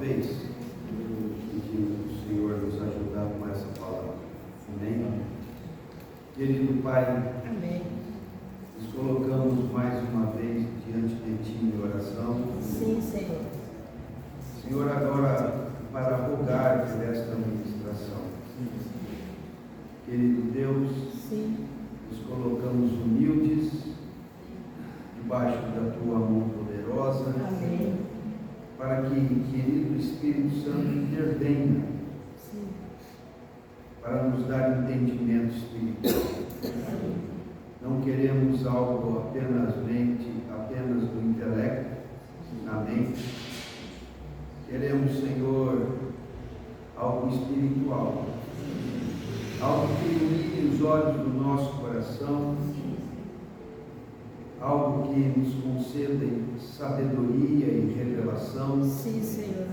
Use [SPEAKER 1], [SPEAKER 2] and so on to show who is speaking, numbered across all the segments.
[SPEAKER 1] vez, pedindo que o Senhor nos ajudar com essa palavra. Amém? Querido Pai,
[SPEAKER 2] Amém.
[SPEAKER 1] nos colocamos mais uma vez diante de Ti em oração.
[SPEAKER 2] Sim, Senhor.
[SPEAKER 1] Senhor, agora para rogar por esta ministração. Querido Deus,
[SPEAKER 2] Sim.
[SPEAKER 1] nos colocamos humildes debaixo da Tua mão poderosa.
[SPEAKER 2] Amém.
[SPEAKER 1] Para que, querido Espírito Santo, intervenha
[SPEAKER 2] Sim.
[SPEAKER 1] para nos dar entendimento espiritual. Não queremos algo apenas do intelecto, na mente. Queremos, Senhor, algo espiritual, algo que ilumine os olhos do nosso coração, algo que nos conceda sabedoria e revelação.
[SPEAKER 2] Sim, Senhor.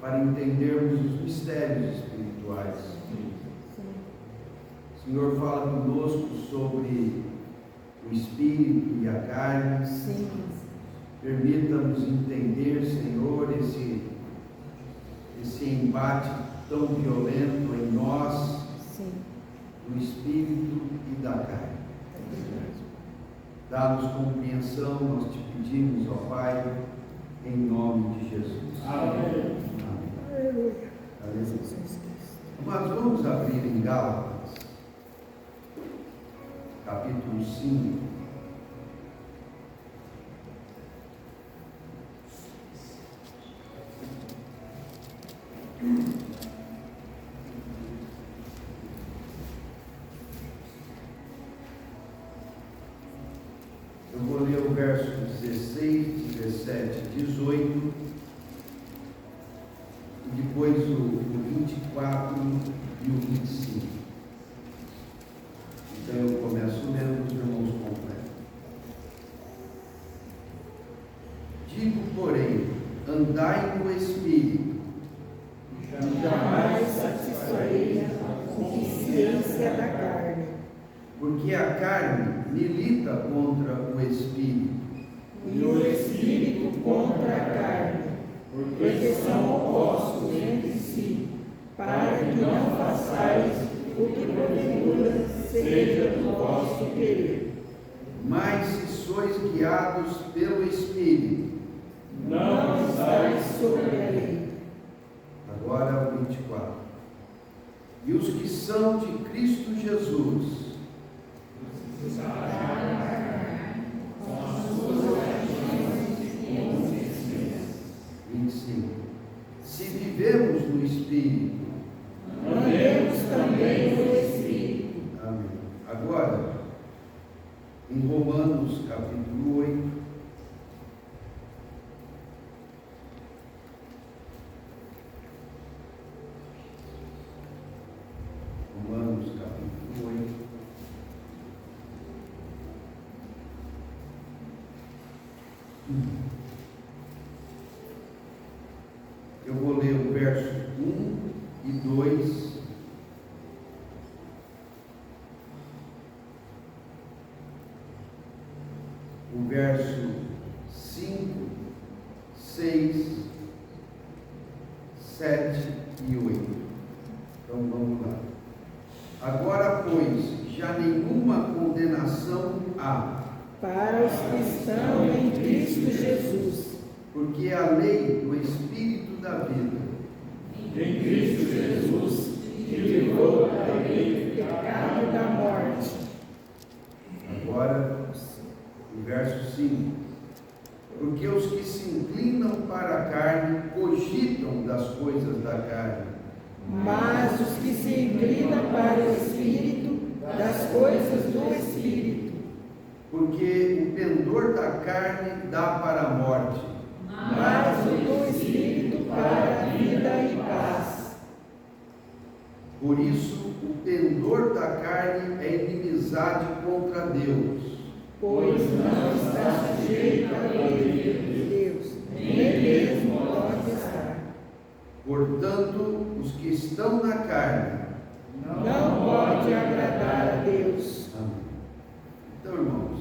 [SPEAKER 1] Para entendermos os mistérios espirituais.
[SPEAKER 2] Sim.
[SPEAKER 1] Senhor, fala conosco sobre o espírito e a carne.
[SPEAKER 2] Sim.
[SPEAKER 1] Permita-nos entender, Senhor, esse embate tão violento em nós,
[SPEAKER 2] Sim.
[SPEAKER 1] do espírito e da carne. Dá-nos compreensão, nós te pedimos, ó Pai, em nome de Jesus.
[SPEAKER 3] Amém.
[SPEAKER 1] Aleluia. Mas vamos abrir em Gálatas, capítulo 5. Eu vou ler o verso 16, 17, 18, e depois o 24 e o 25. Então eu começo lendo, os irmãos completam. Digo, porém, andai no Espírito,
[SPEAKER 2] Jamais satisfarei a concupiscência da carne,
[SPEAKER 1] porque a carne milita contra o Espírito,
[SPEAKER 2] e o Espírito contra a carne, porque são opostos entre si, para que não façais o que porventura seja do vosso querer.
[SPEAKER 1] mas se sois guiados pelo Espírito.
[SPEAKER 2] Não estáis sobre a lei.
[SPEAKER 1] Agora o 24. E os que são de Cristo Jesus,
[SPEAKER 2] Com as suas ações e consciências.
[SPEAKER 1] 25. Se vivemos no Espírito.
[SPEAKER 2] Andemos também no Espírito.
[SPEAKER 1] Amém. Agora, em Romanos capítulo 8. Romanos capítulo 8. Eu vou ler o verso 1 e 2. O verso 5, 6, 7 e 8. Então vamos lá. Agora, pois, já nenhuma condenação há,
[SPEAKER 2] Para os que estão em Cristo Jesus,
[SPEAKER 1] porque a lei do Espírito da vida
[SPEAKER 3] Em Cristo Jesus, que livrou a lei
[SPEAKER 2] o pecado da morte.
[SPEAKER 1] Agora, o verso 5. Porque os que se inclinam para a carne cogitam das coisas da carne,
[SPEAKER 2] Mas os que se inclinam para o Espírito, das coisas do Espírito.
[SPEAKER 1] porque o pendor da carne dá para a morte,
[SPEAKER 2] Mas o do Espírito para a vida e paz.
[SPEAKER 1] por isso o pendor da carne é inimizade contra Deus,
[SPEAKER 2] Pois não está sujeito à lei de Deus, nem mesmo pode estar.
[SPEAKER 1] portanto os que estão na carne.
[SPEAKER 2] Não pode agradar a Deus.
[SPEAKER 1] Amém. Então, irmãos,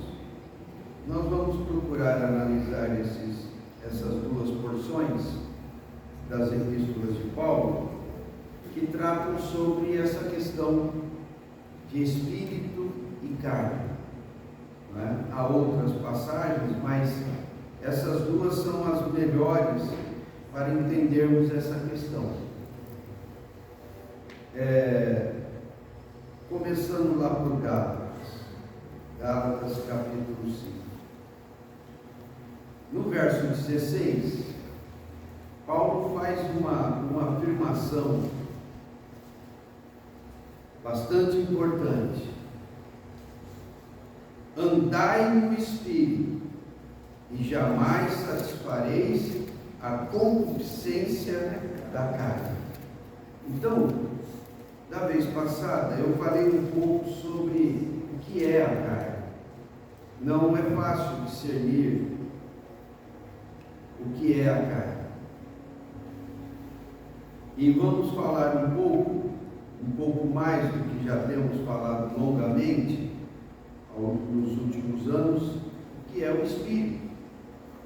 [SPEAKER 1] nós vamos procurar analisar essas duas porções das epístolas de Paulo, que tratam sobre essa questão de espírito e carne. Não é? Há outras passagens, mas essas duas são as melhores para entendermos essa questão. Começando lá por Gálatas capítulo 5. No verso 16, Paulo faz uma afirmação bastante importante. Andai no Espírito, e jamais satisfareis a concupiscência da carne. Então, da vez passada, eu falei um pouco sobre o que é a carne. Não é fácil discernir o que é a carne. E vamos falar um pouco mais do que já temos falado longamente nos últimos anos, o que é o Espírito.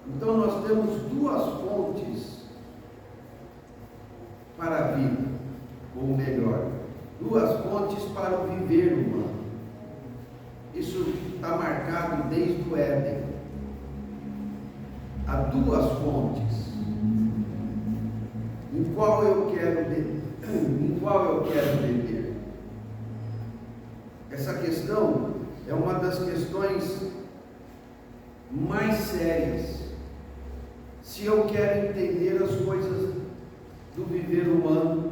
[SPEAKER 1] Então nós temos duas fontes para a vida, ou melhor, duas fontes para o viver humano. Isso está marcado desde o Éden. Há duas fontes. Em qual eu quero beber? Essa questão é uma das questões mais sérias. Se eu quero entender as coisas do viver humano,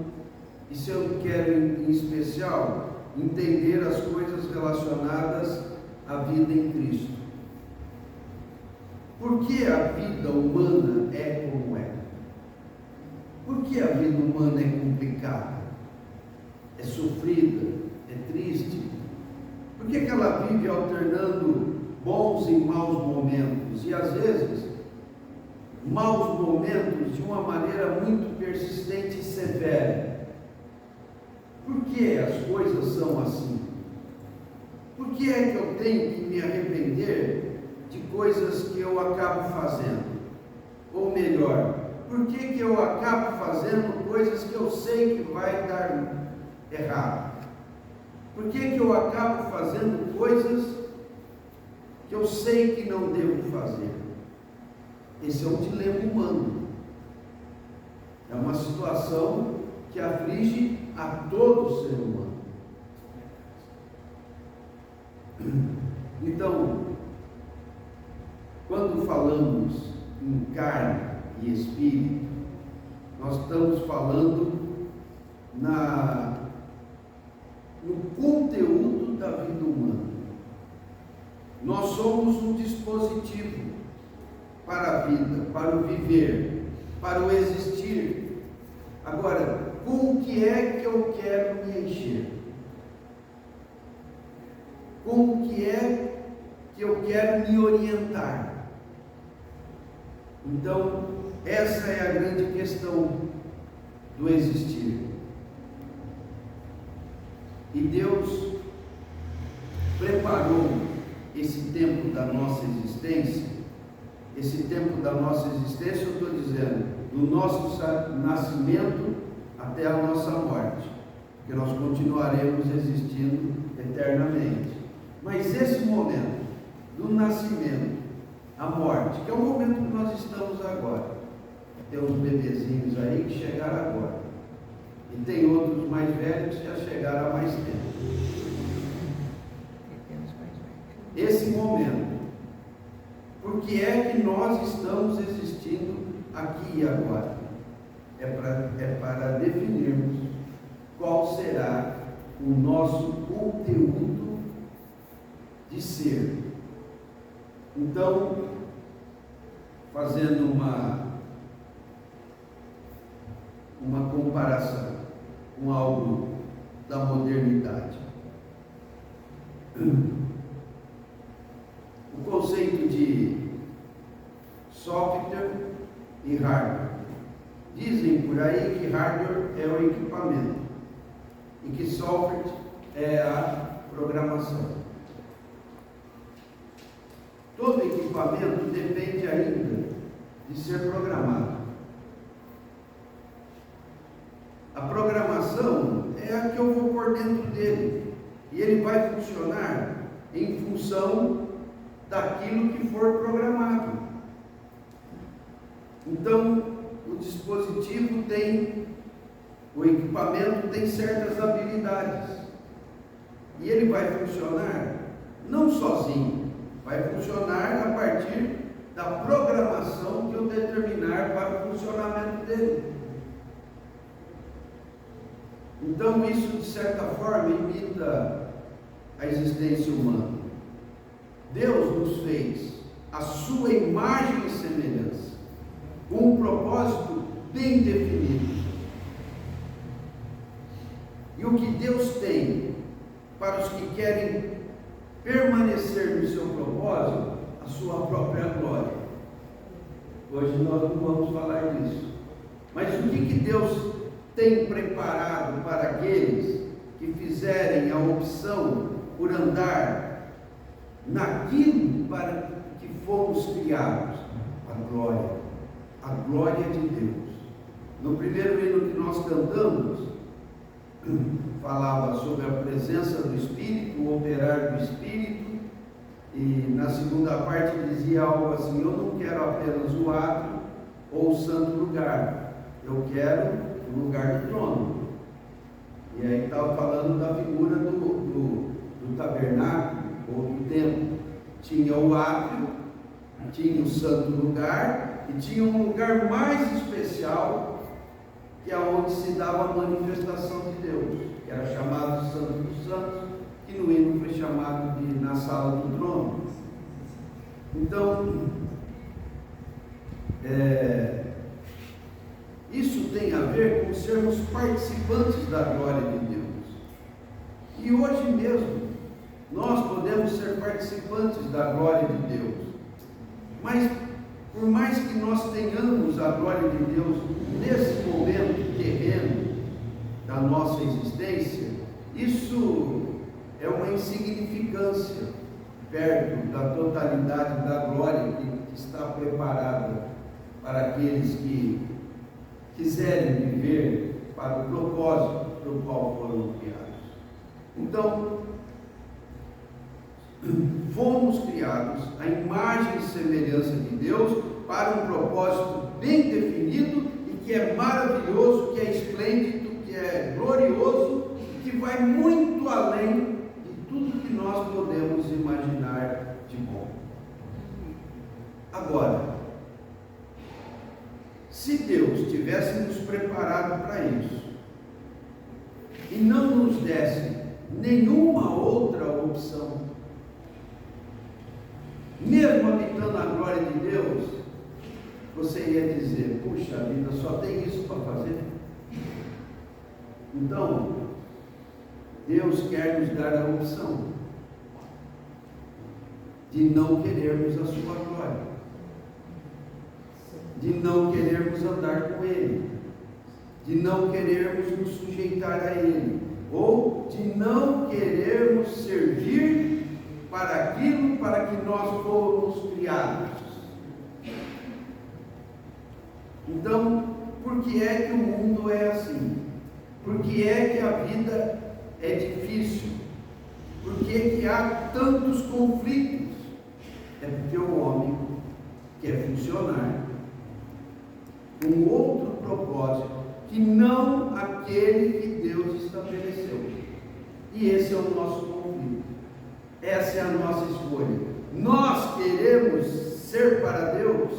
[SPEAKER 1] e se eu quero, em especial, entender as coisas relacionadas à vida em Cristo. Por que a vida humana é como é? Por que a vida humana é complicada? É sofrida? É triste? Por que ela vive alternando bons e maus momentos? E às vezes, maus momentos de uma maneira muito persistente e severa. Por que as coisas são assim? Por que é que eu tenho que me arrepender de coisas que eu acabo fazendo? Ou melhor, por que eu acabo fazendo coisas que eu sei que vai dar errado? Por que eu acabo fazendo coisas que eu sei que não devo fazer? Esse é um dilema humano. É uma situação que aflige a todo ser humano. Então, quando falamos em carne e espírito, nós estamos falando no conteúdo da vida humana. Nós somos um dispositivo para a vida, para o viver, para o existir. Agora, com o que é que eu quero me encher? Com o que é que eu quero me orientar? Então, essa é a grande questão do existir. E Deus preparou esse tempo da nossa existência. Esse tempo da nossa existência, eu estou dizendo, do nosso nascimento até a nossa morte, porque nós continuaremos existindo eternamente. Mas esse momento do nascimento à morte, que é o momento que nós estamos agora, tem uns bebezinhos aí que chegaram agora, e tem outros mais velhos que já chegaram há mais tempo. Esse momento, por que é que nós estamos existindo aqui e agora? É para definirmos qual será o nosso conteúdo de ser. Então, fazendo uma comparação com algo da modernidade. O conceito de software e hardware. Dizem por aí que hardware é o equipamento e que software é a programação. Todo equipamento depende ainda de ser programado. A programação é a que eu vou pôr dentro dele. E ele vai funcionar em função daquilo que for programado. Então, o dispositivo o equipamento tem certas habilidades. E ele vai funcionar não sozinho, vai funcionar a partir da programação que eu determinar para o funcionamento dele. Então, isso de certa forma imita a existência humana. Deus nos fez a sua imagem e semelhança, com um propósito bem definido. E o que Deus tem para os que querem permanecer no seu propósito, a sua própria glória. Hoje nós não vamos falar disso. Mas o que Deus tem preparado para aqueles que fizerem a opção por andar naquilo para que fomos criados? A glória de Deus. No primeiro hino que nós cantamos, falava sobre a presença do Espírito, o operar do Espírito, e na segunda parte dizia algo assim: eu não quero apenas o átrio ou o santo lugar, eu quero o lugar do trono. E aí estava falando da figura do tabernáculo ou do templo. Tinha o átrio, tinha o santo lugar e tinha um lugar mais especial, que é onde se dava a manifestação de Deus, que era chamado de Santo dos Santos, que no hino foi chamado de na sala do trono. Então, isso tem a ver com sermos participantes da glória de Deus. E hoje mesmo, nós podemos ser participantes da glória de Deus. Mas, por mais que nós tenhamos a glória de Deus nesse momento terreno da nossa existência, isso é uma insignificância perto da totalidade da glória que está preparada para aqueles que quiserem viver para o propósito para o qual foram criados. Então, fomos criados à imagem e semelhança de Deus para um propósito bem definido e que é maravilhoso, que é esplêndido, que é glorioso e que vai muito além de tudo que nós podemos imaginar de bom. Agora, se Deus tivesse nos preparado para isso e não nos desse nenhuma outra opção, mesmo habitando a glória de Deus, você ia dizer: puxa vida, só tem isso para fazer? Então, Deus quer nos dar a opção de não querermos a sua glória, de não querermos andar com Ele, de não querermos nos sujeitar a Ele, ou de não querermos servir para aquilo para que nós fomos criados. Então, por que é que o mundo é assim? Por que é que a vida é difícil? Por que é que há tantos conflitos? É porque o homem quer funcionar com outro propósito que não aquele que Deus estabeleceu. E esse é o nosso conflito. Essa é a nossa escolha. Nós queremos ser para Deus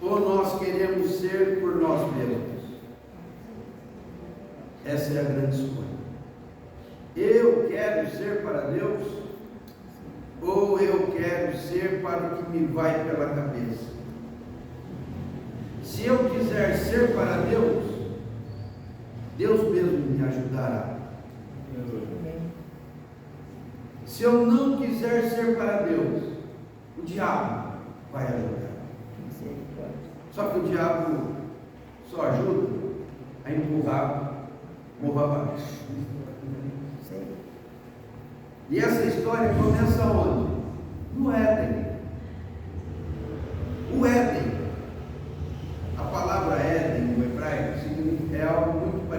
[SPEAKER 1] ou nós queremos ser por nós mesmos? Essa é a grande escolha. Eu quero ser para Deus ou eu quero ser para o que me vai pela cabeça? Se eu quiser ser para Deus, Deus mesmo me ajudará. Se eu não quiser ser para Deus, o diabo vai ajudar. Só que o diabo só ajuda a empurrar morro abaixo. E essa história começa onde? No Éden. O Éden, a palavra Éden no hebraico é algo muito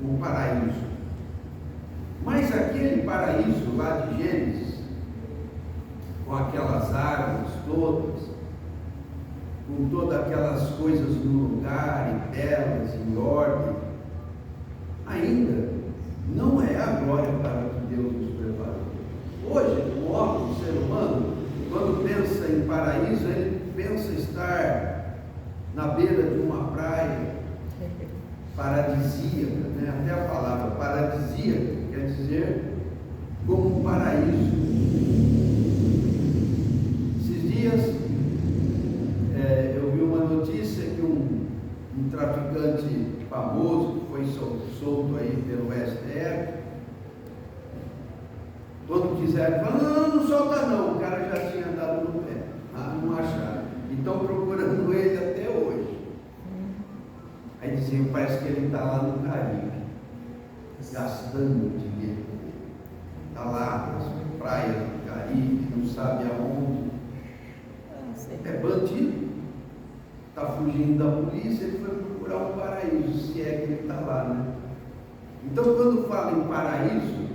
[SPEAKER 1] um paraíso. Mas aquele paraíso lá de Gênesis, com aquelas árvores todas, com todas aquelas coisas no lugar, em belas, em ordem, ainda não é a glória para que Deus nos preparou. Hoje, o homem, o ser humano, quando pensa em paraíso, ele pensa estar na beira de uma praia paradisíaca, né? Até a palavra paradisíaca quer dizer como um paraíso. Esses dias eu vi uma notícia que um traficante famoso que foi solto aí pelo STF, quando quiser, fala, não solta não, o cara já tinha dado no pé, não acharam, e estão procurando ele até hoje. Aí diziam, parece que ele está lá no Caribe, gastando dinheiro, está lá nas praias do Caribe, não sabe aonde, é bandido, está fugindo da polícia, ele foi procurar um paraíso, se é que ele está lá, né? Então, quando fala em paraíso,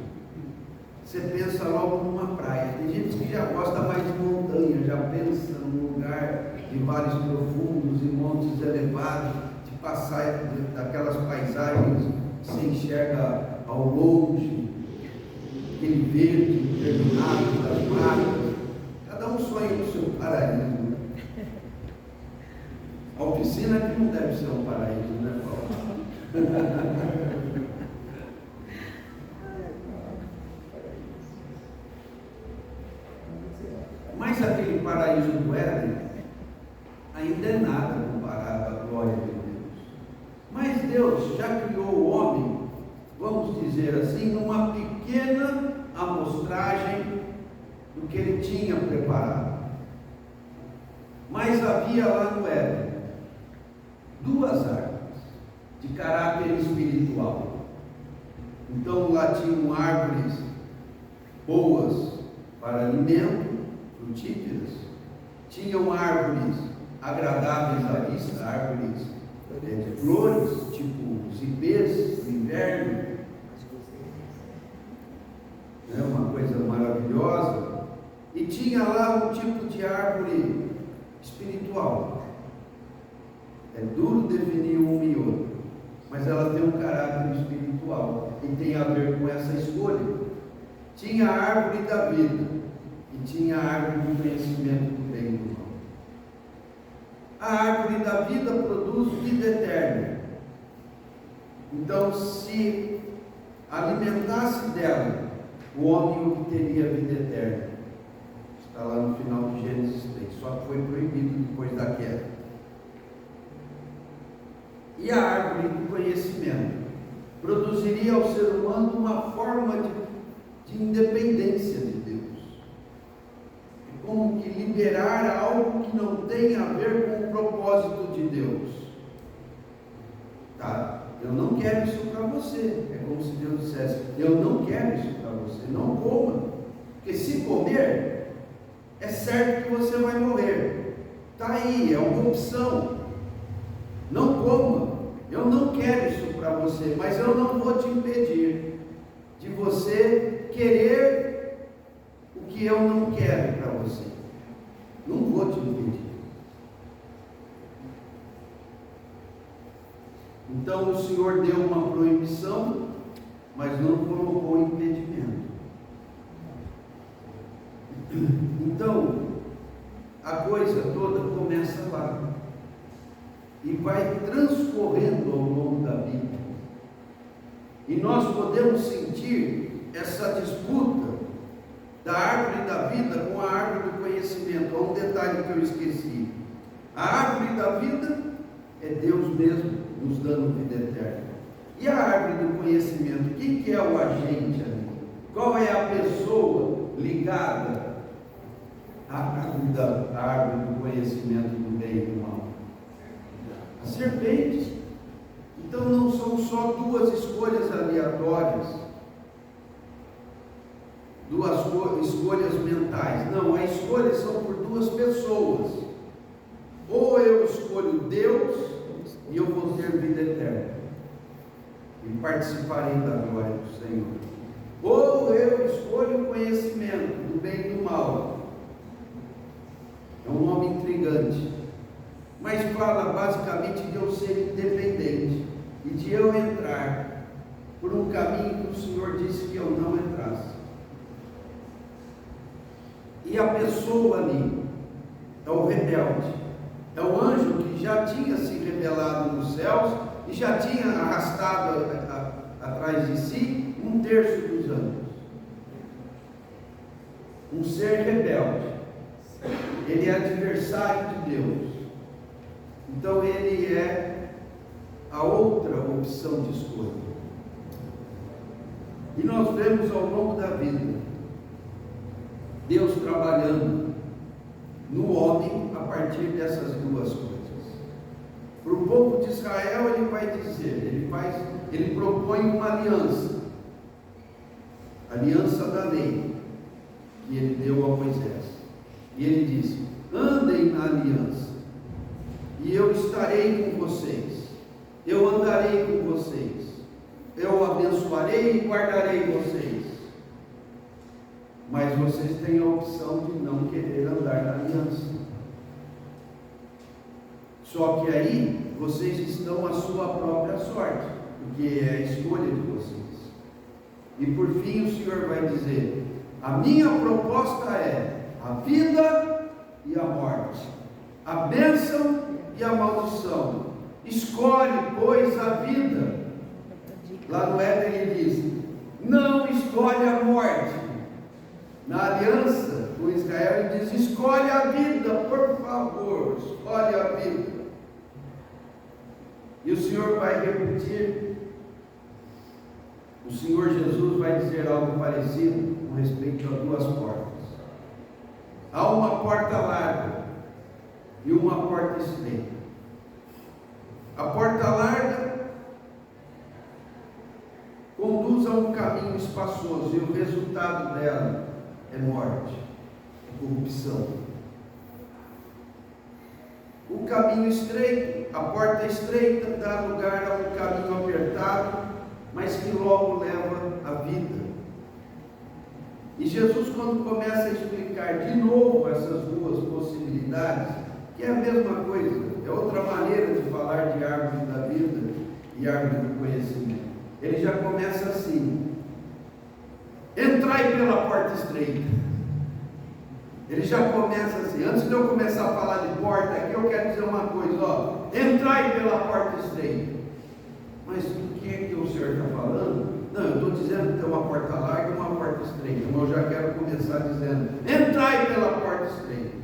[SPEAKER 1] você pensa logo numa praia. Tem gente que já gosta mais de montanha, já pensa num lugar de vales profundos e montes elevados, de passar daquelas paisagens que você enxerga ao longe, aquele verde terminado das matas. Cada um sonha com o seu paraíso, né? A oficina que não deve ser um paraíso, né, Paulo? Mas aquele paraíso do Éden ainda é nada comparado à glória de Deus. Mas Deus já criou o homem, vamos dizer assim, numa pequena amostragem do que ele tinha preparado. Mas havia lá no Éden duas árvores de caráter espiritual. Então lá tinham árvores boas para alimento, frutíferas, tinham árvores agradáveis à vista, árvores de flores, tipo os ipês do inverno, uma coisa maravilhosa, e tinha lá um tipo de árvore espiritual. É duro definir um e outro, mas ela tem um caráter espiritual e tem a ver com essa escolha. Tinha a árvore da vida e tinha a árvore do conhecimento do bem e do mal. A árvore da vida produz vida eterna. Então, se alimentasse dela, o homem obteria vida eterna. Está lá no final de Gênesis 3, só que foi proibido depois da queda. E a árvore do conhecimento produziria ao ser humano uma forma de independência de Deus. É como que liberar algo que não tem a ver com o propósito de Deus. Tá? Eu não quero isso para você. É como se Deus dissesse, eu não quero isso para você, não coma. Porque se comer, é certo que você vai morrer. Está aí, é uma opção. Não coma. Eu não quero isso para você, mas eu não vou te impedir de você querer o que eu não quero para você. Não vou te impedir. Então o Senhor deu uma proibição, mas não colocou impedimento. Então, a coisa toda começa lá e vai transcorrendo ao longo da vida. E nós podemos sentir essa disputa da árvore da vida com a árvore do conhecimento. Há um detalhe que eu esqueci. A árvore da vida é Deus mesmo nos dando vida eterna. E a árvore do conhecimento, quem que é o agente ali? Qual é a pessoa ligada à árvore do conhecimento do bem e do mal? A serpente. Então não são só duas escolhas aleatórias, duas escolhas mentais. Não, as escolhas são por duas pessoas. Ou eu escolho Deus e eu vou ter vida eterna, e participarei da glória do Senhor. Ou eu escolho o conhecimento do bem e do mal. É um nome intrigante, mas fala basicamente de eu ser independente e de eu entrar por um caminho que o Senhor disse que eu não entrasse. E a pessoa ali é o rebelde, é o anjo que já tinha se rebelado nos céus e já tinha arrastado atrás de si 1/3 dos anjos. Um ser rebelde. Ele é adversário de Deus. Então ele é a outra opção de escolha. E nós vemos ao longo da vida Deus trabalhando no homem a partir dessas duas coisas. Para o povo de Israel ele vai dizer, ele propõe uma aliança, aliança da lei que ele deu a Moisés. E ele diz: andem na aliança, e eu estarei com vocês, eu andarei com vocês, eu abençoarei e guardarei vocês. Mas vocês têm a opção de não querer andar na aliança. Só que aí vocês estão à sua própria sorte, porque é a escolha de vocês. E por fim o Senhor vai dizer: a minha proposta é a vida e a morte, a bênção e a maldição. Escolhe, pois, a vida. Lá no Éden ele diz: não escolhe a morte. Na aliança com Israel ele diz: escolhe a vida, por favor, escolhe a vida. E o Senhor vai repetir, o Senhor Jesus vai dizer algo parecido com respeito a duas portas. Há uma porta larga e uma porta estreita. A porta larga conduz a um caminho espaçoso e o resultado dela é morte, é corrupção. O caminho estreito, a porta estreita, dá lugar a um caminho apertado, mas que logo leva à vida. E Jesus, quando começa a explicar de novo essas duas possibilidades, que é a mesma coisa, é outra maneira de falar de árvore da vida e árvore do conhecimento, ele já começa assim: entrai pela porta estreita. Ele já começa assim. Antes de eu começar a falar de porta aqui, eu quero dizer uma coisa, ó: entrai pela porta estreita. Mas do que é que o Senhor está falando? Não, eu estou dizendo que tem uma porta larga e uma porta estreita, mas eu já quero começar dizendo: entrai pela porta estreita.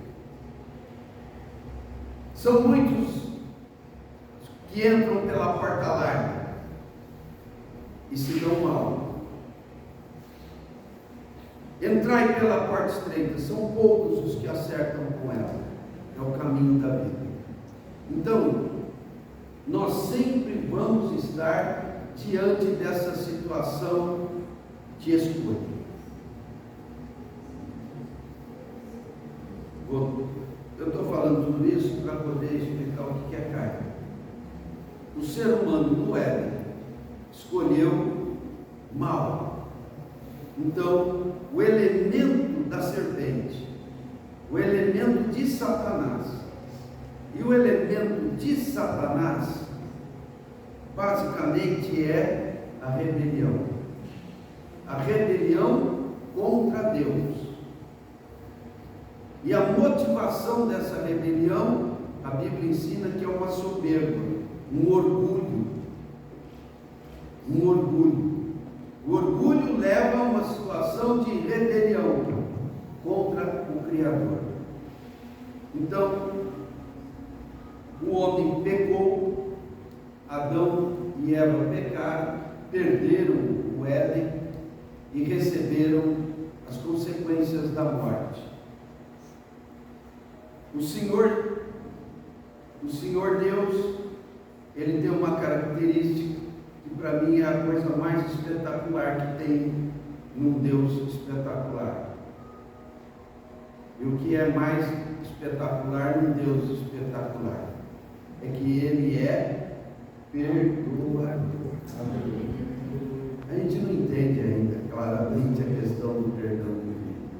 [SPEAKER 1] São muitos que entram pela porta larga e se dão mal. Entrai pela porta estreita, são poucos os que acertam com ela. É o caminho da vida. Então, nós sempre vamos estar diante dessa situação de escolha. Eu estou falando tudo isso para poder explicar o que é carne. O ser humano no Éden escolheu mal. Então, o elemento da serpente, o elemento de Satanás, e o elemento de Satanás, basicamente é a rebelião. A rebelião contra Deus. E a motivação dessa rebelião, a Bíblia ensina que é uma soberba, um orgulho. Um orgulho. O orgulho leva a uma situação de rebelião contra o Criador. Então, o homem pecou, Adão e Eva pecaram, perderam o Éden e receberam as consequências da morte. O Senhor Deus, ele tem uma característica que para mim é a coisa mais espetacular que tem num Deus espetacular. E o que é mais espetacular num Deus espetacular é que ele é perdoador. A gente não entende ainda claramente a questão do perdão divino.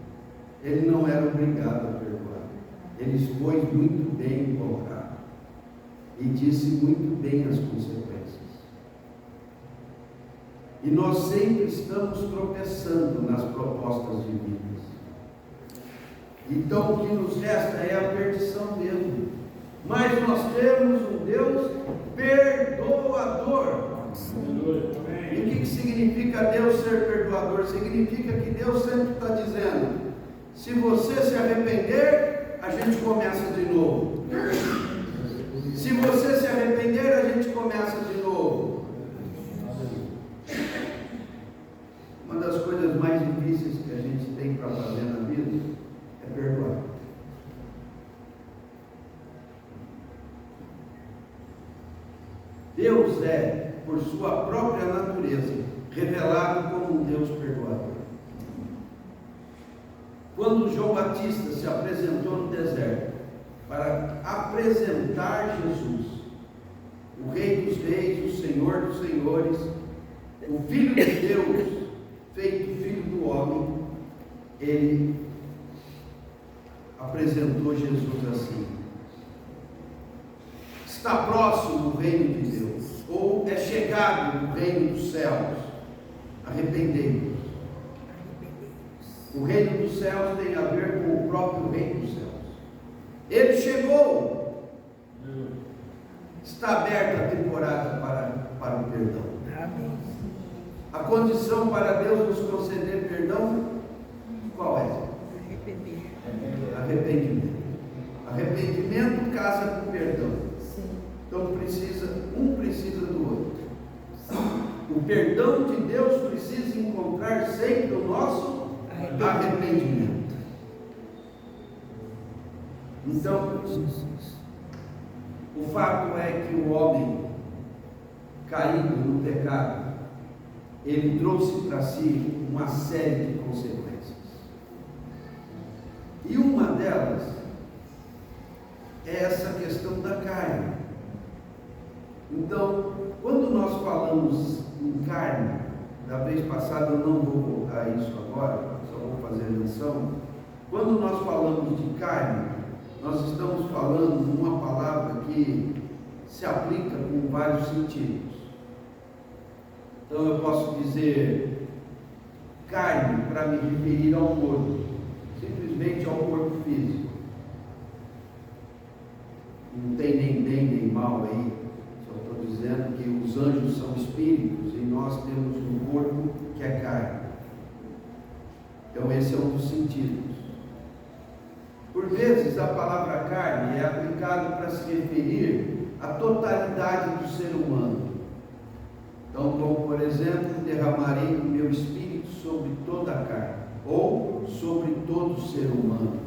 [SPEAKER 1] Ele não era obrigado a perdoar. Ele expôs muito bem o contrário. E disse muito bem as consequências. E nós sempre estamos tropeçando nas propostas divinas. Então o que nos resta é a perdição mesmo. Mas nós temos um Deus perdoador. E o que significa Deus ser perdoador? Significa que Deus sempre está dizendo: se você se arrepender, a gente começa de novo. Se você se arrepender, a gente começa de novo. Uma das coisas mais difíceis que a gente tem para fazer na vida é perdoar. Deus é, por sua própria natureza, revelado como um Deus perdoador. Quando João Batista se apresentou no deserto para apresentar Jesus, o Rei dos Reis, o Senhor dos Senhores, o Filho de Deus, feito Filho do Homem, ele apresentou Jesus assim: está próximo o reino de Deus, ou é chegado o reino dos céus, arrependei-vos. O reino dos céus tem a ver com o próprio reino dos céus. Ele chegou. Está aberta a temporada para o perdão.
[SPEAKER 2] Amém.
[SPEAKER 1] A condição para Deus nos conceder perdão, qual é? Arrependimento. Arrependimento casa com perdão. Então um precisa do outro. O perdão de Deus precisa encontrar sempre o nosso arrependimento. Então, o fato é que o homem caído no pecado, ele trouxe para si uma série de consequências. E uma delas é essa questão da carne. Então, quando nós falamos em carne, da vez passada eu não vou voltar a isso agora, só vou fazer menção. Quando nós falamos de carne, nós estamos falando de uma palavra que se aplica com vários sentidos. Então eu posso dizer carne para me referir ao corpo, simplesmente ao corpo físico. Não tem nem bem nem mal aí. Estou dizendo que os anjos são espíritos e nós temos um corpo que é carne. Então esse é um dos sentidos. Por vezes a palavra carne é aplicada para se referir à totalidade do ser humano. Então, como por exemplo, derramarei o meu espírito sobre toda a carne, ou sobre todo o ser humano.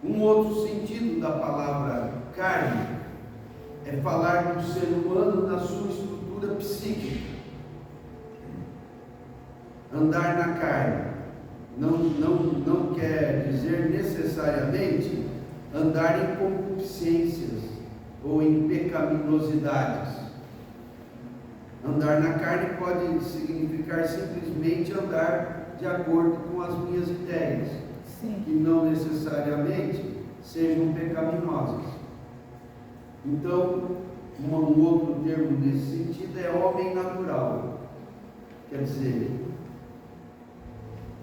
[SPEAKER 1] Um outro sentido da palavra carne é falar do ser humano na sua estrutura psíquica. Andar na carne não quer dizer necessariamente andar em concupiscências ou em pecaminosidades. Andar na carne pode significar simplesmente andar de acordo com as minhas ideias, que não necessariamente sejam pecaminosas. Então, um outro termo nesse sentido é homem natural. Quer dizer,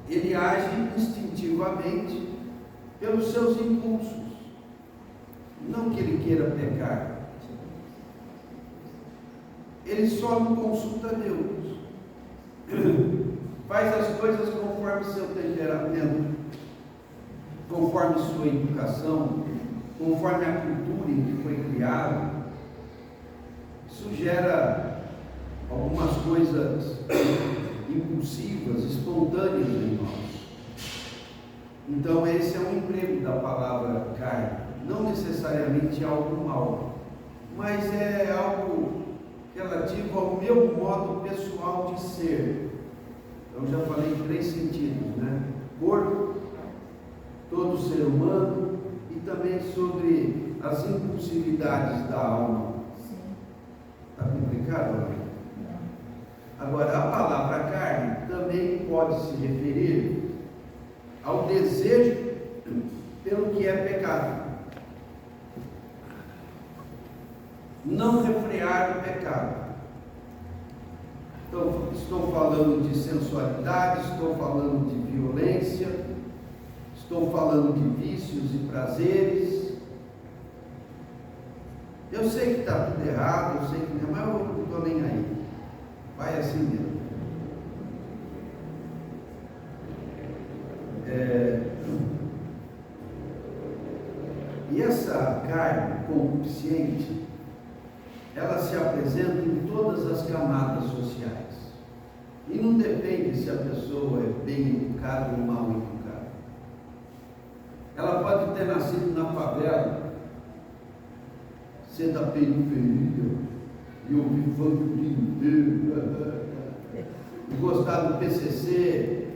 [SPEAKER 1] ele age instintivamente pelos seus impulsos, não que ele queira pecar. Ele só não consulta Deus, faz as coisas conforme seu temperamento, conforme sua educação, conforme a cultura em que foi criado. Isso gera algumas coisas impulsivas, espontâneas em nós. Então esse é um emprego da palavra carne, não necessariamente algo mal, mas é algo relativo ao meu modo pessoal de ser. Eu já falei em 3 sentidos, né? Corpo, todo ser humano, e também sobre as impulsividades da alma. carona. Agora, a palavra carne também pode se referir ao desejo pelo que é pecado. Não refrear o pecado. Então, estou falando de sensualidade, estou falando de violência, estou falando de vícios e prazeres. Eu sei que está tudo errado, eu sei que não, mas eu não estou nem aí. Vai assim mesmo. E essa carne concupiscente, ela se apresenta em todas as camadas sociais. E não depende se a pessoa é bem educada ou mal educada. Ela pode ter nascido na favela, ser da periferia, e ouvir funk o dia inteiro, e gostar do PCC,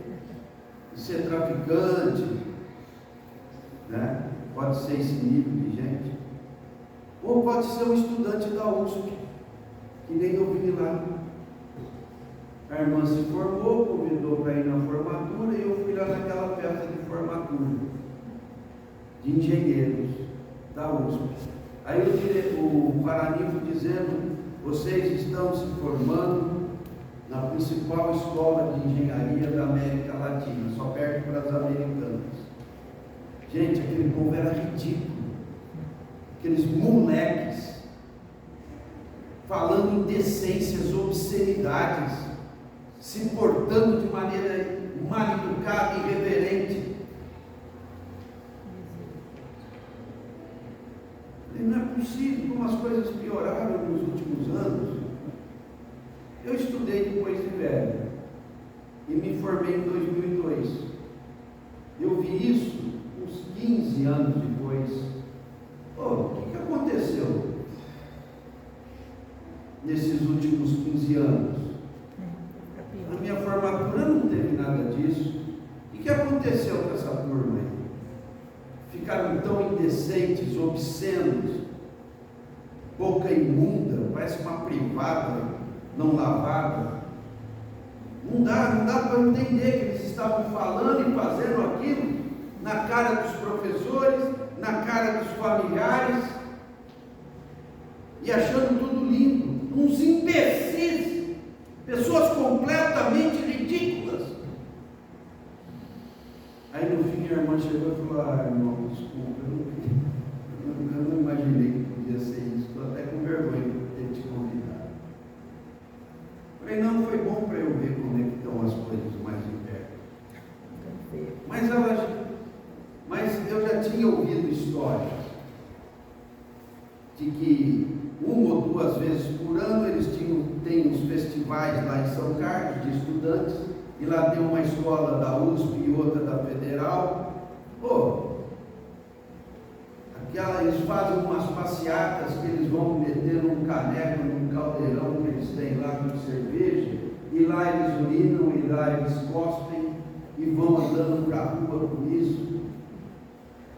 [SPEAKER 1] e ser traficante, né? Pode ser esse nível de gente. Ou pode ser um estudante da USP, que nem eu vi lá. A irmã se formou, convidou para ir na formatura, e eu fui lá naquela festa de formatura de engenheiros da USP. Aí o Paranifo dizendo: vocês estão se formando na principal escola de engenharia da América Latina, só perto para as americanas. Gente, aquele povo era ridículo. Aqueles moleques falando indecências, obscenidades, se portando de maneira mal educada e irreverente. E não é possível como as coisas pioraram nos últimos anos. Eu estudei depois de velho e me formei em 2002. Eu vi isso uns 15 anos depois. O que aconteceu nesses últimos 15 anos? Na minha formatura não teve nada disso. O que aconteceu com essa turma aí? Ficaram tão indecentes, obscenos, boca imunda, parece uma privada não lavada. Não dá para entender que eles estavam falando e fazendo aquilo na cara dos professores, na cara dos familiares, e achando tudo lindo. Uns imbecis, pessoas completamente ridículas. Aí no fim a irmã chegou e falou: irmão, desculpa, eu não imaginei que podia ser isso, estou até com vergonha de ter te convidado. Falei: não, foi bom para eu ver como é que estão as coisas mais de perto. Mas eu já tinha ouvido histórias de que uma ou duas vezes por ano eles têm uns festivais lá em São Carlos de estudantes, e lá tem uma escola da USP e outra da Federal. Eles fazem umas passeatas que eles vão meter num caneco, num caldeirão que eles têm lá com cerveja, e lá eles urinam, e lá eles cospem, e vão andando para a rua com isso.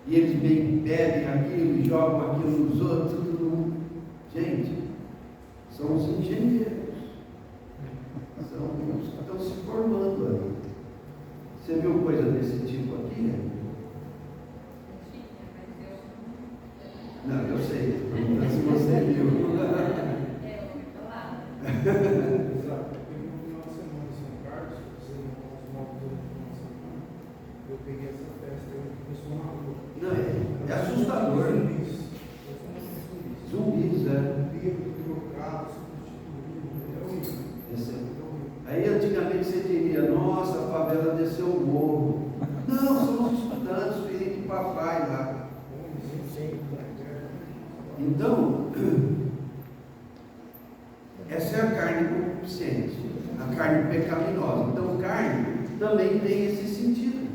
[SPEAKER 1] E eles bebem aquilo e jogam aquilo nos outros. Gente, são os engenheiros. São os que estão se formando ali. Você viu coisa desse tipo aqui, né? Não, eu sei. Pergunta se você viu.
[SPEAKER 4] Eu peguei essa festa e começou na rua.
[SPEAKER 1] Não, é assustador. Zumbis,
[SPEAKER 4] Trocados, substituídos.
[SPEAKER 1] Aí antigamente você diria: nossa, a favela desceu o morro. Não, são os estudantes, filhos de papai lá. Então, essa é a carne concupiscente, a carne pecaminosa. Então, carne também tem esse sentido.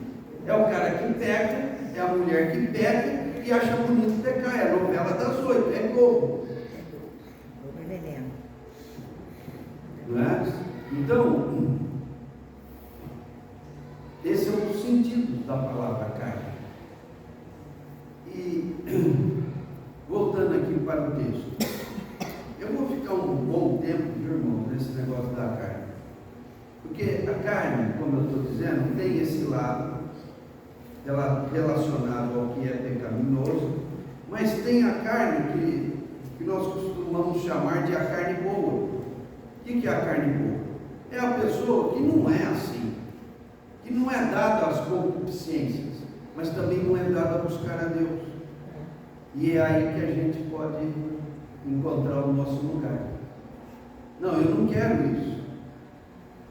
[SPEAKER 1] É o cara que peca, é a mulher que peca e acha bonito pecar. É a novela das 8, é Globo. Não é? Então, esse é um dos sentidos da palavra carne. E, voltando aqui para o texto, eu vou ficar um bom tempo carne, como eu estou dizendo, tem esse lado relacionado ao que é pecaminoso, mas tem a carne que nós costumamos chamar de a carne boa. O que é a carne boa? É a pessoa que não é assim, que não é dada às concupiscências, mas também não é dada a buscar a Deus. E é aí que a gente pode encontrar o nosso lugar. Não, eu não quero isso,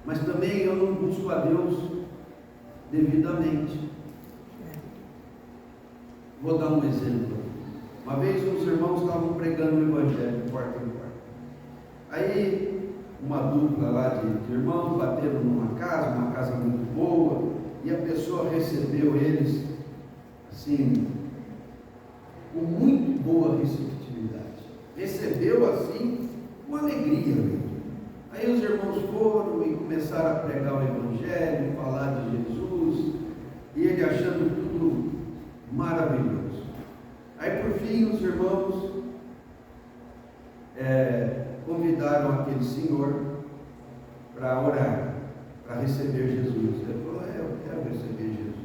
[SPEAKER 1] mas também eu não busco a Deus devidamente. Vou dar um exemplo. Uma vez os irmãos estavam pregando o Evangelho de porta em porta. Aí uma dupla lá de irmãos bateram numa casa muito boa, e a pessoa recebeu eles assim, com muito boa receptividade. Recebeu assim, com alegria mesmo. Aí os irmãos foram e começaram a pregar o Evangelho, falar de Jesus, e ele achando tudo maravilhoso. Aí por fim os irmãos convidaram aquele senhor para orar, para receber Jesus. Ele falou: eu quero receber Jesus.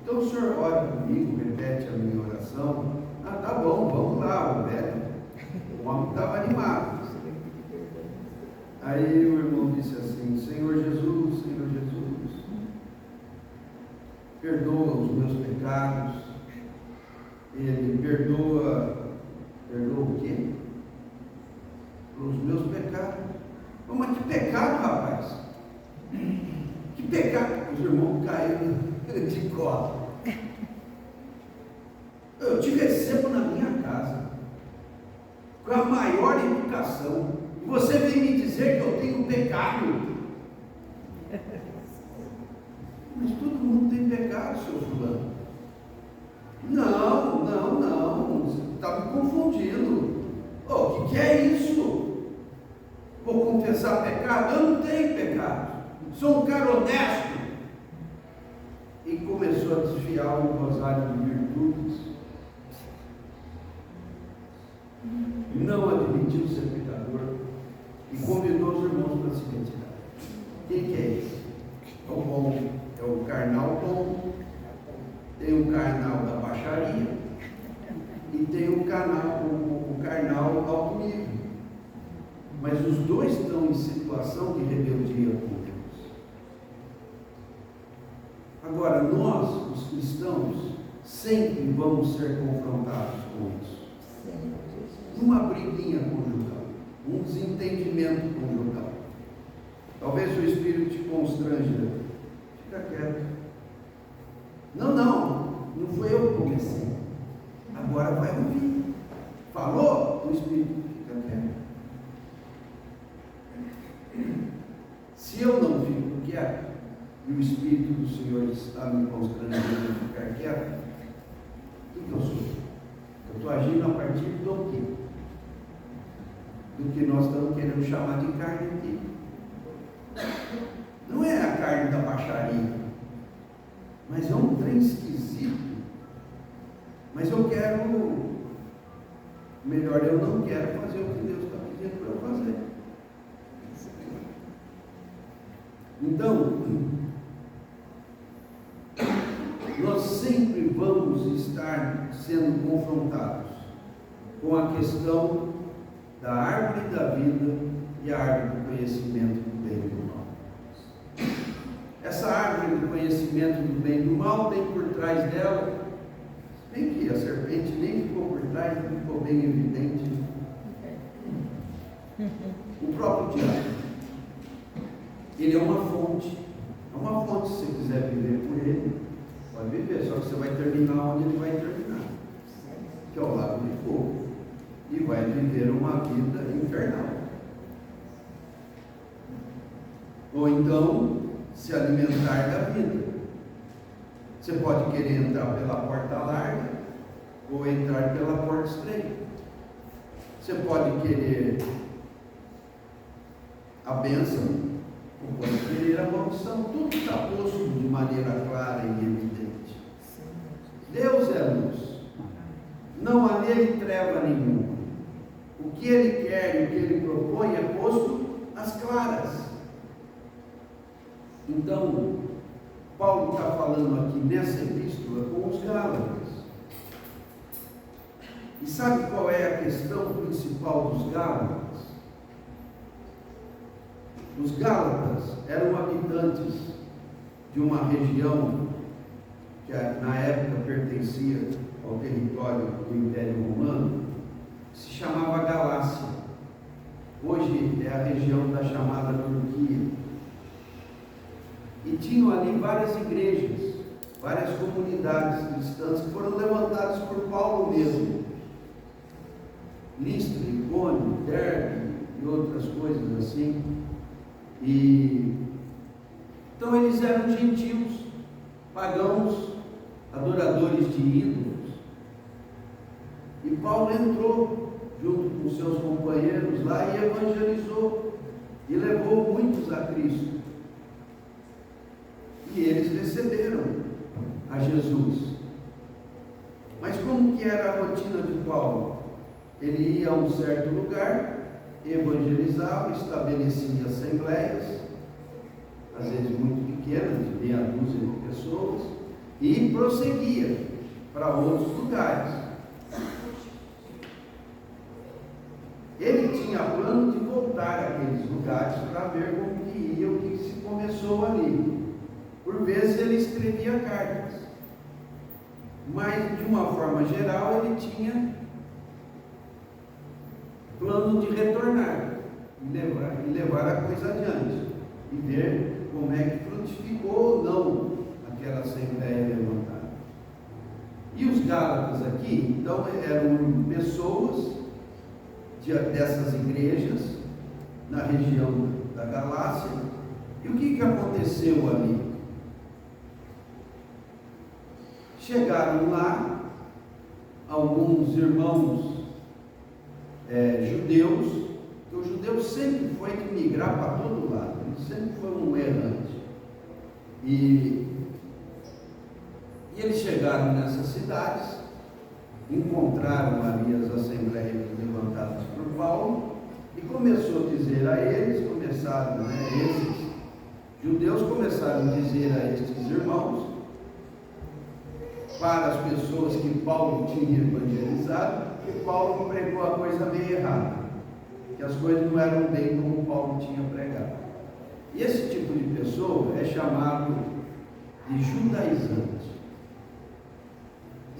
[SPEAKER 1] Então o senhor ora comigo, repete a minha oração. Ah, tá bom, vamos lá, o velho. O homem estava animado. Aí o irmão disse assim: Senhor Jesus, perdoa os meus pecados. Ele perdoa o quê? Os meus pecados. Mas que pecado, rapaz? Que pecado? Os irmãos caíram de costas. Eu te recebo na minha casa, com a maior educação, e você vem me dizer que eu tenho pecado? Mas todo mundo tem pecado, seu fulano. Não, você está me confundindo. O que é isso? Vou confessar pecado? Eu não tenho pecado, sou um cara honesto. E começou a desfiar um rosário de virtudes. Não admitiu ser pecador e convidou os irmãos para se retirar. Quem que é esse? É o carnal bom, tem o carnal da baixaria e tem o carnal alto nível. Mas os dois estão em situação de rebeldia com Deus. Agora, nós, os cristãos, sempre vamos ser confrontados com isso. Uma briguinha conjugal, um desentendimento conjugal. Talvez o Espírito te constranja. Fica quieto. Não foi eu que comecei. Agora vai ouvir. Falou? O Espírito fica quieto. Se eu não fico quieto, e o Espírito do Senhor está me constrangendo a ficar quieto, o que eu sou? Eu estou agindo a partir do quê? Do que nós estamos querendo chamar de carne aqui. Não é a carne da baixaria, mas é um trem esquisito. Mas eu não quero fazer o que Deus está pedindo para eu fazer. Então, nós sempre vamos estar sendo confrontados com a questão da árvore da vida e a árvore do conhecimento do bem e do mal. Essa árvore do conhecimento do bem e do mal tem por trás dela, bem que a serpente nem ficou por trás, não ficou bem evidente, o próprio diabo. Ele é uma fonte, se você quiser viver por ele, pode viver, só que você vai terminar onde ele vai terminar, que é o lago de fogo, e vai viver uma vida infernal. Ou então, se alimentar da vida. Você pode querer entrar pela porta larga, ou entrar pela porta estreita. Você pode querer a bênção, ou pode querer a maldição. Tudo está posto de maneira clara e evidente. Deus é luz, não há nele treva nenhuma. O que ele quer e o que ele propõe é posto às claras. Então, Paulo está falando aqui nessa epístola com os Gálatas. E sabe qual é a questão principal dos Gálatas? Os Gálatas eram habitantes de uma região que na época pertencia ao território do Império Romano, que se chamava Galácia. Hoje é a região da chamada Turquia. E tinham ali várias igrejas, várias comunidades cristãs que foram levantadas por Paulo mesmo. Listra, Icônio, Derbe e outras coisas assim. Então eles eram gentios, pagãos, adoradores de ídolos. E Paulo entrou junto com seus companheiros lá e evangelizou e levou muitos a Cristo. E eles receberam a Jesus. Mas como que era a rotina de Paulo? Ele ia a um certo lugar, evangelizava, estabelecia assembleias, às vezes muito pequenas, de meia dúzia de pessoas, e prosseguia para outros lugares. Ele tinha plano de voltar àqueles lugares para ver como que ia, o que se começou ali. Por vezes ele escrevia cartas, mas de uma forma geral ele tinha plano de retornar e levar a coisa adiante e ver como é que frutificou ou não aquela assembleia levantada. E os Gálatas aqui, então, eram pessoas dessas igrejas na região da Galácia. E o que aconteceu ali? Chegaram lá alguns irmãos judeus, que o judeu sempre foi de migrar para todo lado, ele sempre foi um errante. E eles chegaram nessas cidades, encontraram ali as assembleias levantadas por Paulo, e começou a dizer a eles, esses judeus começaram a dizer a estes irmãos, para as pessoas que Paulo tinha evangelizado, que Paulo pregou a coisa meio errada, que as coisas não eram bem como Paulo tinha pregado. E esse tipo de pessoa é chamado de judaizante,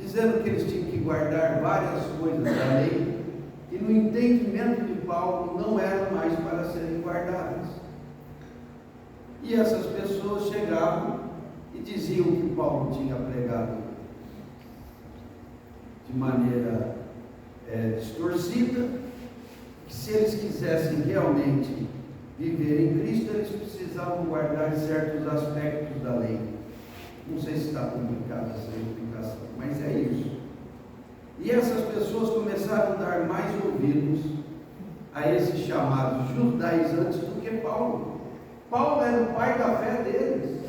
[SPEAKER 1] dizendo que eles tinham que guardar várias coisas da lei, que no entendimento de Paulo não eram mais para serem guardadas. E essas pessoas chegavam e diziam que Paulo tinha pregado de maneira distorcida, que se eles quisessem realmente viver em Cristo, eles precisavam guardar certos aspectos da lei. Não sei se está complicada essa explicação, mas é isso. E essas pessoas começaram a dar mais ouvidos a esses chamados judaizantes do que Paulo. Paulo era o pai da fé deles.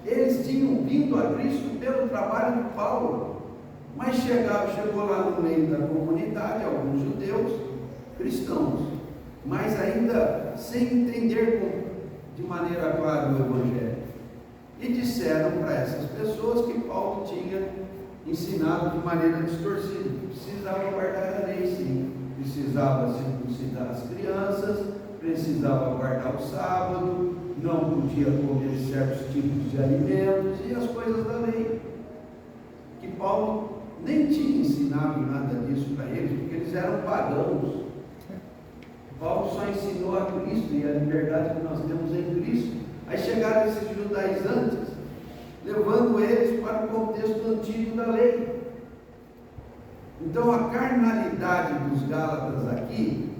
[SPEAKER 1] Eles tinham vindo a Cristo pelo trabalho de Paulo. Mas chegou lá no meio da comunidade alguns judeus cristãos, mas ainda sem entender de maneira clara o Evangelho. E disseram para essas pessoas que Paulo tinha ensinado de maneira distorcida, que precisava guardar a lei, sim, precisava circuncidar as crianças, precisava guardar o sábado, não podia comer certos tipos de alimentos e as coisas da lei. Que Paulo nem tinha ensinado nada disso para eles, porque eles eram pagãos. Paulo só ensinou a Cristo e a liberdade que nós temos em Cristo. Aí chegaram esses judaizantes, levando eles para o contexto antigo da lei. Então a carnalidade dos Gálatas aqui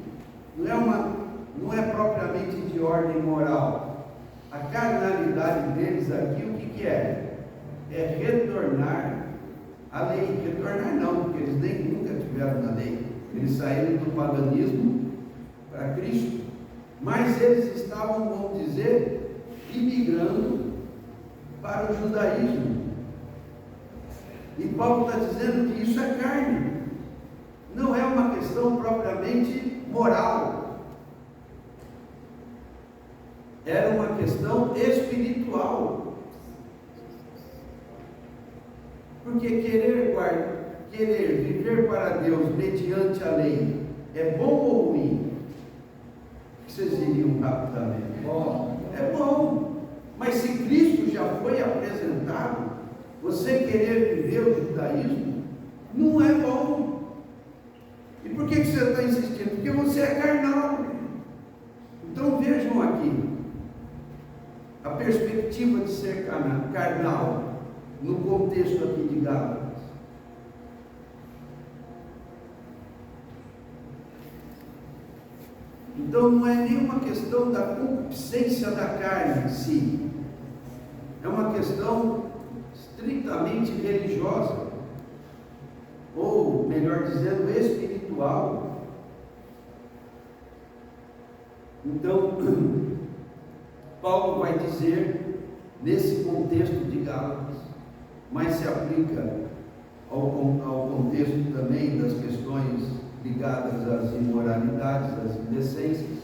[SPEAKER 1] não é propriamente de ordem moral. A carnalidade deles aqui, o que é? É retornar à lei. Retornar não, porque eles nem nunca estiveram na lei. Eles saíram do paganismo para Cristo. Mas eles estavam, vamos dizer, imigrando para o judaísmo. E Paulo está dizendo que isso é carne. Não é uma questão propriamente moral. Era uma questão espiritual. espiritual. Porque querer viver para Deus mediante a lei é bom ou ruim? O que vocês diriam rapidamente?
[SPEAKER 3] Bom.
[SPEAKER 1] É bom. Mas se Cristo já foi apresentado, você querer viver o judaísmo não é bom. E por que você está insistindo? Porque você é carnal. Então vejam aqui a perspectiva de ser carnal no contexto aqui de Gálatas. Então não é nenhuma questão da concupiscência da carne em si, é uma questão estritamente religiosa, ou melhor dizendo, espiritual. Então Paulo vai dizer nesse contexto de Gálatas, mas se aplica ao contexto também das questões ligadas às imoralidades, às indecências,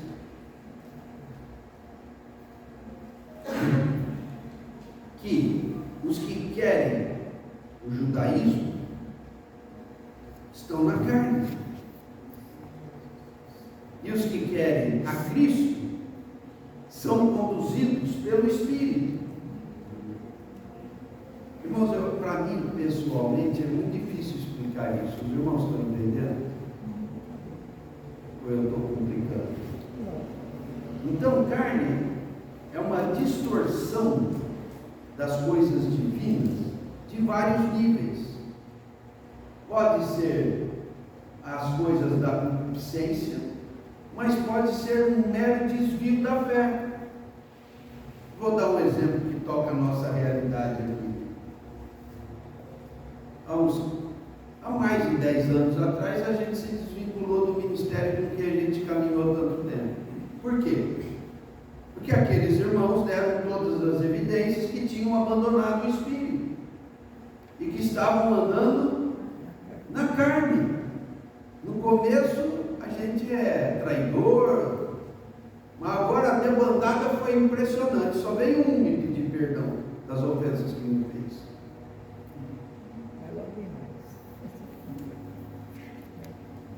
[SPEAKER 1] que os que querem o judaísmo estão na carne, e os que querem a Cristo são conduzidos pelo Espírito. Irmãos, para mim pessoalmente é muito difícil explicar isso. Os irmãos estão entendendo? Ou eu estou complicando? Então, carne é uma distorção das coisas divinas de vários níveis. Pode ser as coisas da concupiscência, mas pode ser um mero desvio da fé. Vou dar um exemplo que toca a nossa realidade aqui. Há mais de 10 anos atrás, a gente se desvinculou do ministério com que a gente caminhou tanto tempo. Por quê? Porque aqueles irmãos deram todas as evidências que tinham abandonado o Espírito e que estavam andando na carne. No começo a gente é traidor, mas agora a debandada foi impressionante. Só veio um me pedir perdão das ofensas que me fez.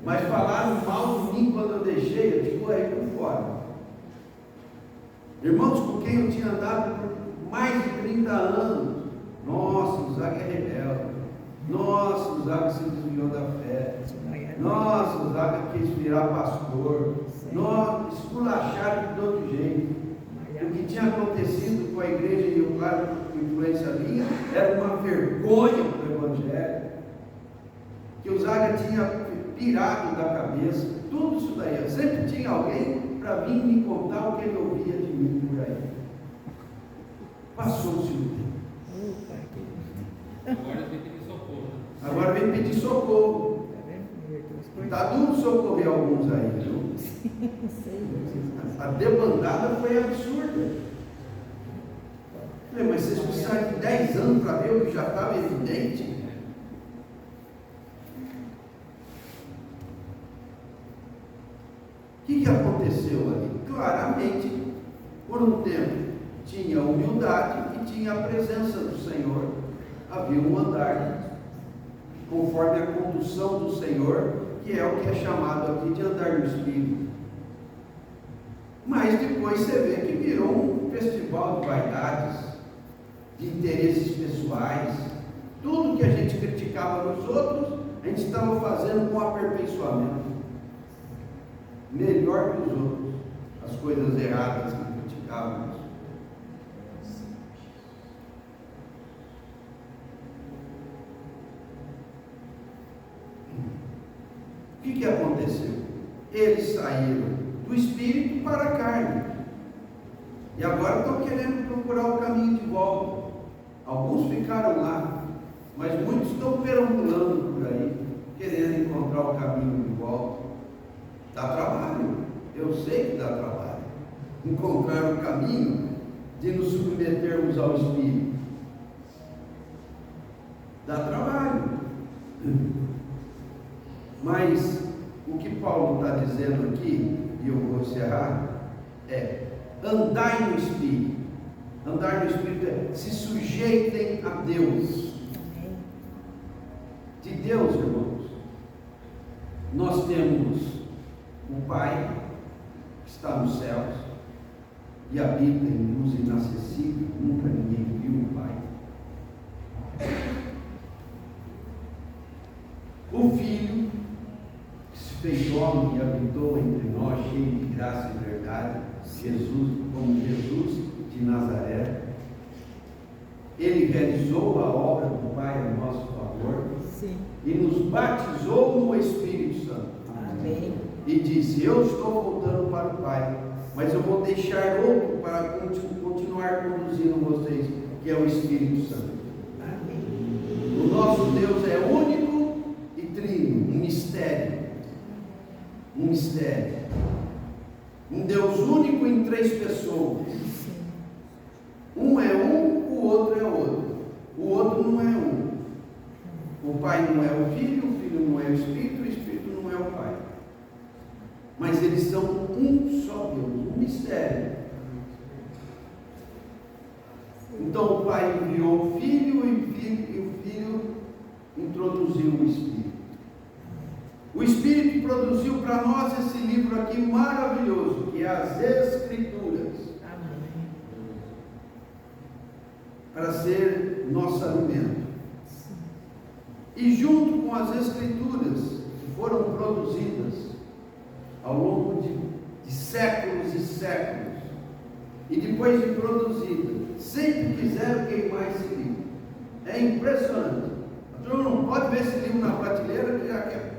[SPEAKER 1] Mas falaram mal de mim quando eu deixei, eu digo aí por fora. Irmãos com quem eu tinha andado por mais de 30 anos, nossa, o Zaga é rebelde, nossa, o Zaga se desviou da fé, nossa, o Zaga quis virar pastor, nossa, esculacharam de todo jeito. O que tinha acontecido com a igreja e o claro com influência minha era uma vergonha para o Evangelho, que o Zaga tinha pirado da cabeça, tudo isso daí. Eu sempre tinha alguém para vir me contar o que ele ouvia de mim por aí. Passou-se o tempo.
[SPEAKER 3] Agora vem pedir socorro.
[SPEAKER 1] Agora vem pedir socorro. Está duro socorrer alguns aí, viu? A debandada foi absurda. Mas vocês precisaram de 10 anos para ver o que já estava evidente. O que aconteceu ali? Claramente, por um tempo, tinha humildade e tinha a presença do Senhor. Havia um andar, conforme a condução do Senhor, que é o que é chamado aqui de andar no Espírito. Mas depois você vê que virou um festival de vaidades, de interesses pessoais. Tudo que a gente criticava nos outros, a gente estava fazendo com aperfeiçoamento. Melhor que os outros, as coisas erradas que criticávamos. O que aconteceu? Eles saíram do Espírito para a carne e agora estão querendo procurar o caminho de volta. Alguns ficaram lá, mas muitos estão perambulando por aí, querendo encontrar o caminho de volta. Dá trabalho, eu sei que dá trabalho encontrar o caminho de nos submetermos ao Espírito. Dá trabalho. Mas o que Paulo está dizendo aqui, e eu vou encerrar, é: andai no Espírito, Andar no Espírito é se sujeitem a Deus. De Deus, irmãos, nós temos o Pai que está nos céus e habita em luz inacessível, nunca ninguém viu o Pai. O Filho que se fez homem e habitou entre nós, cheio de graça e verdade, Jesus, como Jesus de Nazaré. Ele realizou a obra do Pai a nosso favor.
[SPEAKER 2] Sim.
[SPEAKER 1] E nos batizou no Espírito Santo.
[SPEAKER 2] Amém.
[SPEAKER 1] E disse: eu estou voltando para o Pai, mas eu vou deixar outro para continuar conduzindo vocês, que é o Espírito Santo.
[SPEAKER 2] Amém.
[SPEAKER 1] O nosso Deus é único e trino, um mistério. Um mistério. Um Deus único em 3 pessoas. Um é um, o outro é outro. O outro não é um. O Pai não é o Filho não é o Espírito não é o Pai. Mas eles são um só Deus, um mistério. Então o Pai enviou o Filho e o Filho introduziu o Espírito. O Espírito produziu para nós esse livro aqui maravilhoso, que é as Escrituras.
[SPEAKER 2] Amém.
[SPEAKER 1] Para ser nosso alimento. E junto com as Escrituras que foram produzidas ao longo de séculos e séculos, e depois de produzida, sempre quiseram queimar esse livro. É impressionante. A turma não pode ver esse livro na prateleira que já quer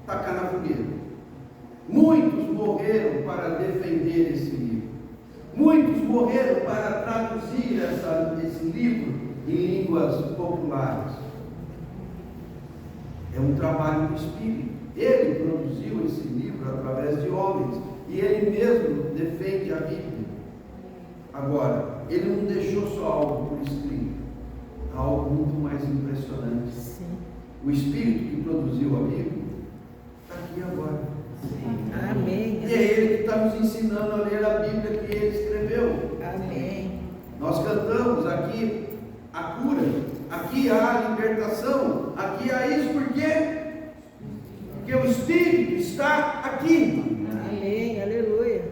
[SPEAKER 1] tacar na fogueira. Muitos morreram para defender esse livro. Muitos morreram para traduzir esse livro em línguas populares. É um trabalho do Espírito. Ele produziu esse livro através de homens e ele mesmo defende a Bíblia. Agora, ele não deixou só algo por escrito, algo muito mais impressionante.
[SPEAKER 2] Sim.
[SPEAKER 1] O Espírito que produziu a Bíblia está aqui agora.
[SPEAKER 2] Amém.
[SPEAKER 1] E é ele que está nos ensinando a ler a Bíblia que ele escreveu.
[SPEAKER 2] Amém.
[SPEAKER 1] Nós cantamos aqui a cura, aqui há a libertação, aqui há isso, por quê? Porque o Espírito está aqui.
[SPEAKER 2] Amém. Aleluia.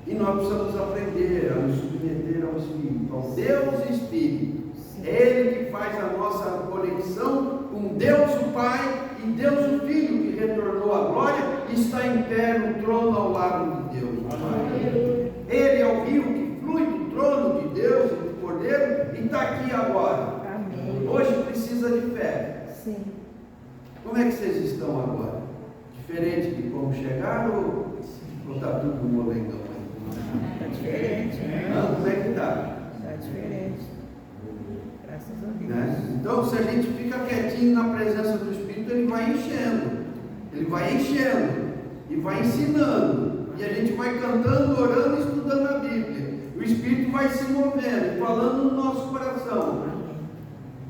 [SPEAKER 1] E nós precisamos aprender a nos submeter ao Espírito, ao Deus Espírito. É Ele que faz a nossa conexão com Deus o Pai e Deus o Filho, que retornou à glória e está em pé no trono ao lado de Deus o Pai. Ele é o rio que flui do trono de Deus e do Cordeiro e está aqui agora.
[SPEAKER 2] Amém.
[SPEAKER 1] Hoje precisa de fé.
[SPEAKER 2] Sim.
[SPEAKER 1] Como é que vocês estão agora? Diferente de como chegaram ou está tudo molengão aí?
[SPEAKER 2] Está diferente, né?
[SPEAKER 1] Não, como é que está?
[SPEAKER 2] Está diferente. Graças a Deus.
[SPEAKER 1] Né? Então, se a gente fica quietinho na presença do Espírito, ele vai enchendo. Ele vai enchendo e vai ensinando. E a gente vai cantando, orando e estudando a Bíblia. O Espírito vai se movendo, falando no nosso coração.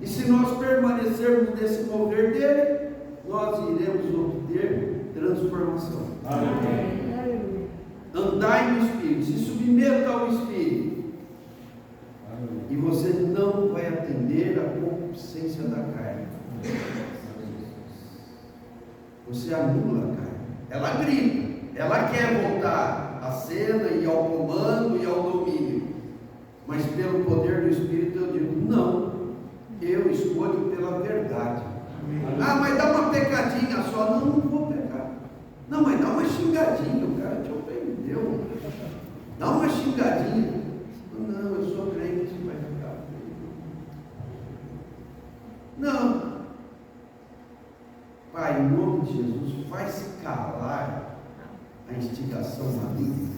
[SPEAKER 1] E se nós permanecermos nesse mover dele, nós iremos obter transformação.
[SPEAKER 3] Amém.
[SPEAKER 2] Aleluia.
[SPEAKER 1] Andai no Espírito, se submeta ao Espírito. E você não vai atender à concupiscência da carne. Você anula a carne. Ela grita. Ela quer voltar à cena e ao comando e ao domínio. Mas pelo poder do Espírito eu digo, não. Eu escolho pela verdade. Ah, mas dá uma pecadinha só. Não, não vou pecar. Não, mas dá uma xingadinha. O cara te ofendeu. Dá uma xingadinha. Não, eu sou crente, vai ficar. Não. Pai, em nome de Jesus, faz calar a instigação maligna.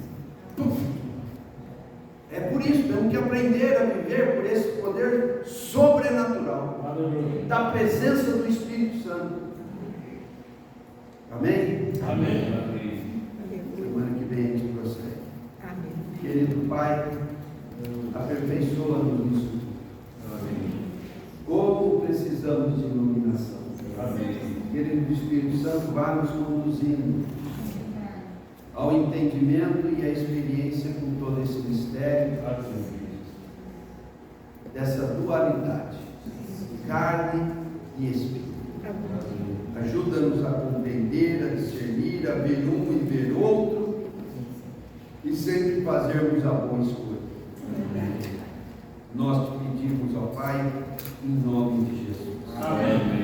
[SPEAKER 1] É por isso, temos que aprender a viver por esse poder sobrenatural da presença do Espírito Santo. Amém?
[SPEAKER 3] Amém.
[SPEAKER 1] Semana que vem a gente prossegue.
[SPEAKER 2] Amém.
[SPEAKER 1] Querido Pai, aperfeiçoa-nos nisso. Como precisamos de iluminação. Querido Espírito Santo, vá nos conduzindo ao entendimento e à experiência com todo esse mistério, dessa dualidade, carne e espírito. Ajuda-nos a compreender, a discernir, a ver um e ver outro, e sempre fazermos a boa escolha. Nós te pedimos ao Pai, em nome de Jesus.
[SPEAKER 3] Amém.